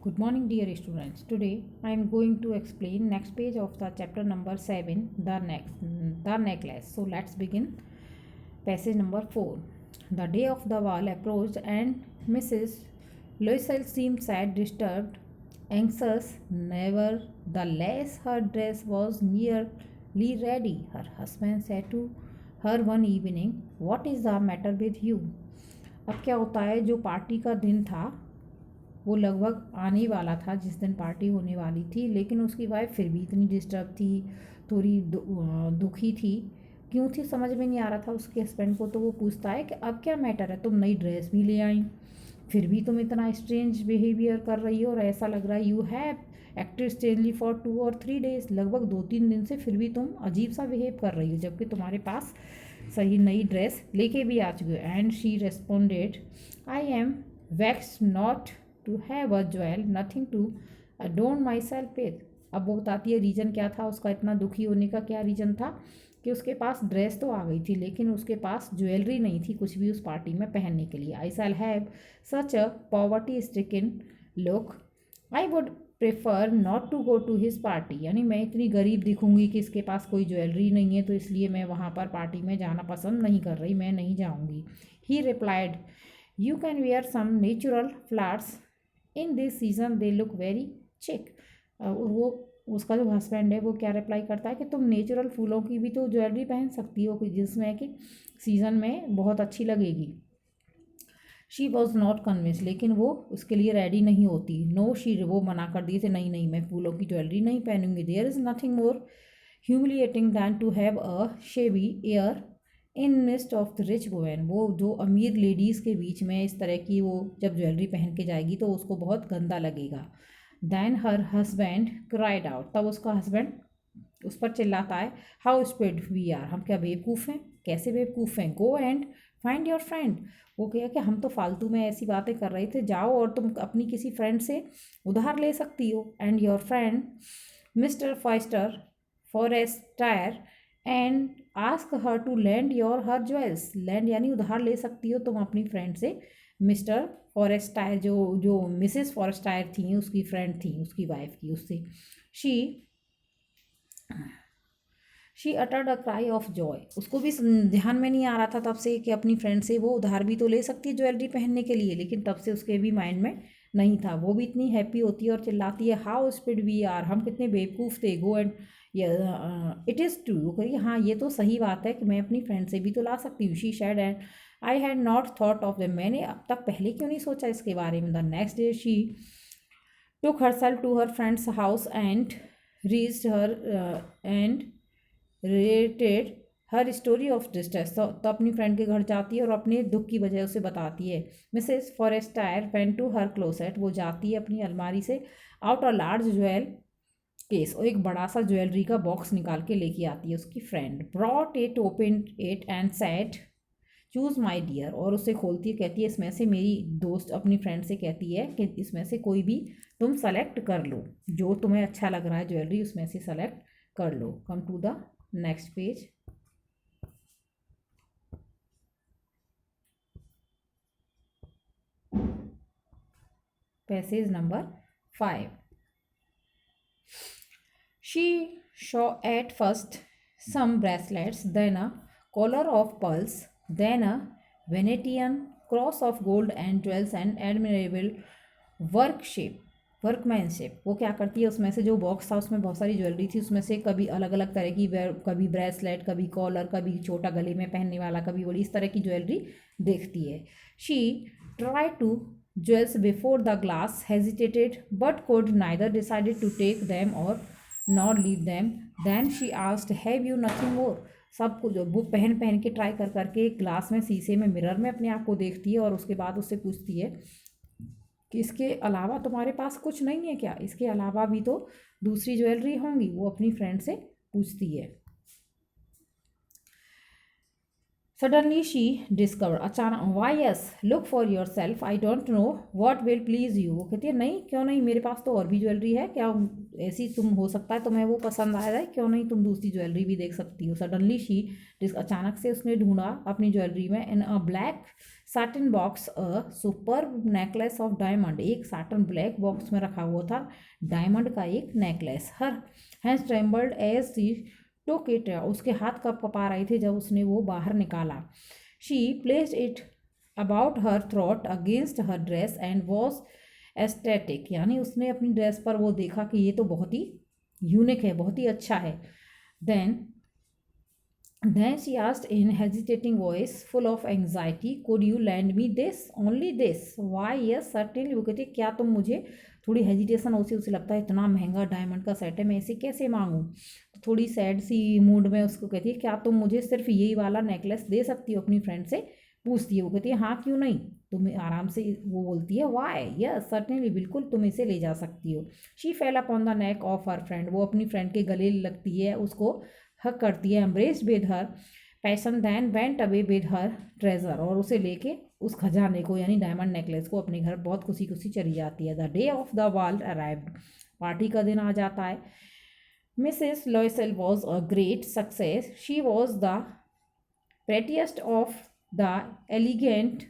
Good morning, dear students. Today I am going to explain next page of the chapter number 7, the necklace. So let's begin. Passage number 4. The day of the ball approached and Mrs. Loisel seemed sad, disturbed, anxious. Nevertheless, her dress was nearly ready. Her husband said to her one evening, "What is the matter with you?" अब क्या होता है, जो party का दिन था वो लगभग आने वाला था, जिस दिन पार्टी होने वाली थी, लेकिन उसकी वाइफ फिर भी इतनी डिस्टर्ब थी, थोड़ी दुखी थी। क्यों थी समझ में नहीं आ रहा था उसके हस्बैंड को। तो वो पूछता है कि अब क्या मैटर है, तुम नई ड्रेस भी ले आई, फिर भी तुम इतना स्ट्रेंज बिहेवियर कर रही हो और ऐसा लग रहा है you have acted strangely for 2 और 3 डेज, लगभग 2-3 दिन से फिर भी तुम अजीब सा बिहेव कर रही हो, जबकि तुम्हारे पास सही नई ड्रेस लेके भी आ चुकी हो। And she responded, I am wax not to have a jewel, nothing to adorn myself with. अब वो बताती है रीज़न क्या था उसका, इतना दुखी होने का क्या रीज़न था कि उसके पास ड्रेस तो आ गई थी लेकिन उसके पास ज्वेलरी नहीं थी कुछ भी उस पार्टी में पहनने के लिए। I shall have such a poverty stricken look, I would prefer not to go to his party. यानी मैं इतनी गरीब दिखूंगी कि इसके पास कोई ज्वेलरी नहीं है, तो इसलिए मैं वहाँ पर पार्टी में जाना पसंद नहीं कर रही, मैं नहीं जाऊँगी। He replied, you can wear some natural flowers in this season, they look very chic. वो उसका जो हस्बैंड है वो क्या रिप्लाई करता है कि तुम नेचुरल फूलों की भी तो ज्वेलरी पहन सकती हो जिसमें कि सीज़न में बहुत अच्छी लगेगी। शी वॉज नॉट कन्विंस, लेकिन वो उसके लिए रेडी नहीं होती। नो शी, वो मना कर दिए थे, नहीं नहीं मैं फूलों की ज्वेलरी नहीं पहनूंगी। There is nothing more humiliating than to have a shabby air in midst of the rich women. वो जो अमीर लेडीज़ के बीच में इस तरह की वो जब ज्वेलरी पहन के जाएगी तो उसको बहुत गंदा लगेगा। Then her husband cried out, तब उसका हस्बैंड उस पर चिल्लाता है, हाउ स्पिड वी आर, हम क्या बेवकूफ़ हैं, कैसे बेवकूफ़ हैं। Go and find your friend, वो कहा कि हम तो फालतू में ऐसी बातें कर रहे थे, जाओ और तुम अपनी किसी फ्रेंड से उधार ले सकती हो। And your friend mister Forestier and ask her to lend your her jewels. Lend यानी उधार ले सकती हो तुम अपनी फ्रेंड से। मिस्टर फॉरेस्टायर जो जो मिसेस फॉरेस्टायर थी उसकी फ्रेंड थी, उसकी वाइफ की, उससे she she uttered a cry of Joy. उसको भी ध्यान में नहीं आ रहा था तब से कि अपनी फ्रेंड से वो उधार भी तो ले सकती है ज्वेलरी पहनने के लिए, लेकिन तब से उसके भी माइंड में नहीं था। वो भी इतनी हैप्पी होती है और चिल्लाती है, हाउ स्पीड वी आर, हम कितने बेवकूफ़ थे। Go and it is true, वो कहिए हाँ ये तो सही बात है कि मैं अपनी फ्रेंड से भी तो ला सकती हूँ। She said and I had not thought of them, मैंने अब तक पहले क्यों नहीं सोचा इसके बारे में। The next day she took herself to her friend's house and reached her and related her story of distress. तो अपनी फ्रेंड के घर जाती है और अपने दुख की वजह उसे बताती है। Mrs Forestier went to her closet, वो जाती है अपनी अलमारी से out a large jewel case, और एक बड़ा सा ज्वेलरी का बॉक्स निकाल के लेके आती है उसकी friend. Brought it, open it and said choose my dear, और उसे खोलती है, कहती है इसमें से, मेरी दोस्त अपनी फ्रेंड से कहती है कि इसमें से कोई भी तुम सेलेक्ट कर लो, जो तुम्हें अच्छा लग रहा है ज्वेलरी उसमें से सेलेक्ट कर लो। Come to the next page. Passage number 5। She saw at first some bracelets, then a collar of pearls, then a Venetian cross of gold and jewels and admirable workmanship. वो क्या करती है, उसमें से जो बॉक्स था उसमें बहुत सारी ज्वेलरी थी, उसमें से कभी अलग अलग तरह की, कभी ब्रेसलेट, कभी कॉलर, कभी छोटा गले में पहनने वाला, कभी बड़ी, इस तरह की ज्वेलरी देखती है। She try to jewels before the glass, hesitated but could neither, decided to take them or not leave them. Then she asked, have you nothing more. सब कुछ वो पहन पहन के ट्राई कर करके ग्लास में, शीशे में, मिरर में अपने आप को देखती है और उसके बाद उससे पूछती है कि इसके अलावा तुम्हारे पास कुछ नहीं है क्या, इसके अलावा भी तो दूसरी ज्वेलरी होंगी। वो अपनी फ्रेंड से पूछती है। सडनली शी डिस्कवर, अचानक, why yes look for yourself, I don't know what will please you. वो कहती है नहीं, क्यों नहीं, मेरे पास तो और भी ज्वेलरी है, क्या ऐसी तुम, हो सकता है तुम्हें वो पसंद आ जाए, क्यों नहीं तुम दूसरी ज्वेलरी भी देख सकती हो। सडनली शी, अचानक से उसने ढूंढा अपनी ज्वेलरी में, in a black satin box a superb necklace of diamond, एक साटन ब्लैक बॉक्स में रखा हुआ था डायमंड का एक necklace. Her hands trembled as she took it, उसके हाथ कब कपा रहे थे जब उसने वो बाहर निकाला। She placed it about her throat against her dress and was aesthetic, यानी उसने अपनी ड्रेस पर वो देखा कि ये तो बहुत ही यूनिक है, बहुत ही अच्छा है। Then she asked in hesitating voice, full of anxiety, could you lend me this? Only this? Why, yes, certainly. वो कहती क्या तुम मुझे, थोड़ी हेजिटेशन होती, उसे लगता है इतना महंगा डायमंड का सेट है, मैं इसे कैसे मांगूँ। तो थोड़ी सैड सी मूड में उसको कहती है क्या तुम मुझे सिर्फ यही वाला नेकलेस दे सकती हो, अपनी फ्रेंड से पूछती है। वो कहती है हाँ क्यों नहीं, तुम आराम से, वो बोलती है वाई, यस सर्टेनली, बिल्कुल तुम इसे ले जा सकती हो। She fail upon the neck of her friend, वो अपनी फ्रेंड के गले लगती है, उसको हक करती है, embraced with her passion, then went away with her treasure, और उसे लेके उस खजाने को यानी डायमंड नेकलेस को अपने घर बहुत खुशी खुशी चली जाती है। The day of the ball arrived, party का दिन आ जाता है। Mrs Loisel was a great success, she was the prettiest of the elegant.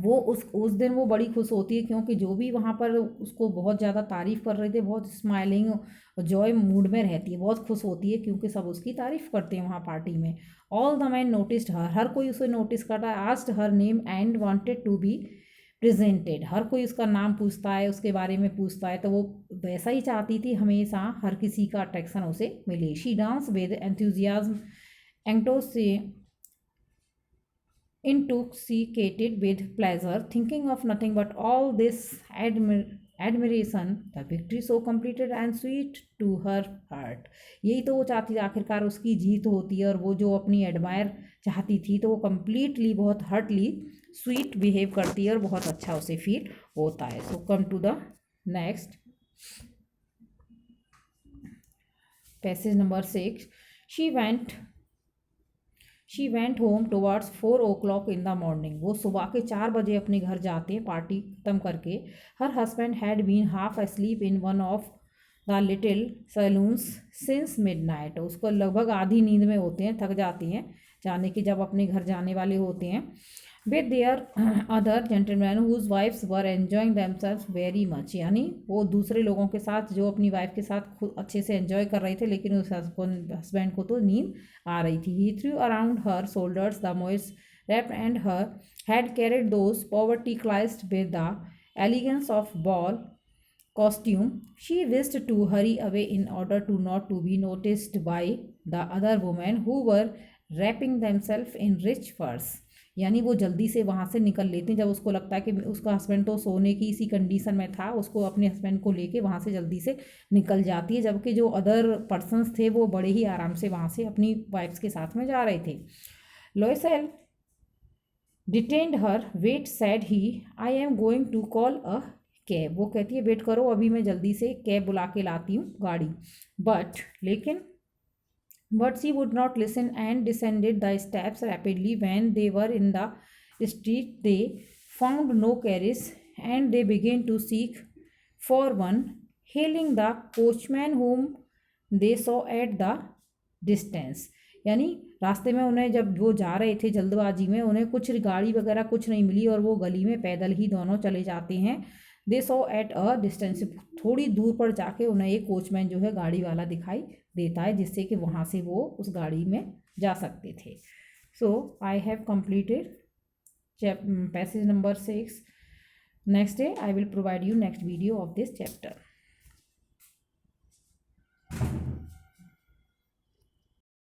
वो उस दिन वो बड़ी खुश होती है क्योंकि जो भी वहाँ पर उसको बहुत ज़्यादा तारीफ़ कर रहे थे, बहुत स्माइलिंग और जॉय मूड में रहती है, बहुत खुश होती है क्योंकि सब उसकी तारीफ़ करते हैं वहाँ पार्टी में। All the man noticed her, हर कोई उसे नोटिस करता है। Asked her name and wanted to be presented, हर कोई उसका नाम पूछता है, उसके बारे में पूछता है, तो वो वैसा ही चाहती थी हमेशा हर किसी का अट्रैक्शन उसे मिले। She dance with enthusiasm intoxicated with pleasure, thinking of nothing but all this admiration, the victory so completed and sweet to her heart। यही तो वो चाहती थी, आखिरकार उसकी जीत होती है, और वो जो अपनी एडमायर चाहती थी तो वो कम्प्लीटली बहुत हर्टली स्वीट बिहेव करती है और बहुत अच्छा उसे फील होता है। So come to the next passage number 6। She went home towards 4 o'clock in the morning, वो सुबह के 4 बजे अपने घर जाते हैं पार्टी ख़त्म करके। Her husband had been half asleep in one of the little saloons since midnight, उसको लगभग आधी नींद में होते हैं, थक जाती हैं जाने की, जब अपने घर जाने वाले होते हैं। With their other gentleman whose wives were enjoying themselves very much, यानी वो दूसरे लोगों के साथ जो अपनी वाइफ के साथ खुद अच्छे से एंजॉय कर रहे थे, लेकिन उस हस्बैंड को तो नींद आ रही थी। He threw around her shoulders the moist wrapped and her had carried those poverty classed with the elegance of ball costume. She wished to hurry away in order to not to be noticed by the other women who were wrapping themselves in rich furs, यानी वो जल्दी से वहाँ से निकल लेते हैं जब उसको लगता है कि उसका हस्बैंड तो सोने की इसी कंडीशन में था, उसको अपने हस्बैंड को लेके वहाँ से जल्दी से निकल जाती है, जबकि जो अदर पर्सन्स थे वो बड़े ही आराम से वहाँ से अपनी वाइफ्स के साथ में जा रहे थे। Loisel detained her, wait said he, I am going to call a cab, वो कहती है वेट करो, अभी मैं जल्दी से कैब बुला के लाती हूँ, गाड़ी। लेकिन she would not listen and descended the steps rapidly. When they were in the street they found no carriage and they began to seek for one, hailing the coachman whom they saw at the distance, यानी रास्ते में उन्हें जब वो जा रहे थे जल्दबाजी में, उन्हें कुछ गाड़ी वगैरह कुछ नहीं मिली और वो गली में पैदल ही दोनों चले जाते हैं। दे सो एट अ डिस्टेंस, थोड़ी दूर पर जाके उन्हें एक कोचमैन जो है गाड़ी वाला दिखाई देता है, जिससे कि वहाँ से वो उस गाड़ी में जा सकते थे। So I have completed passage number 6. Next day I will provide you next video of this chapter.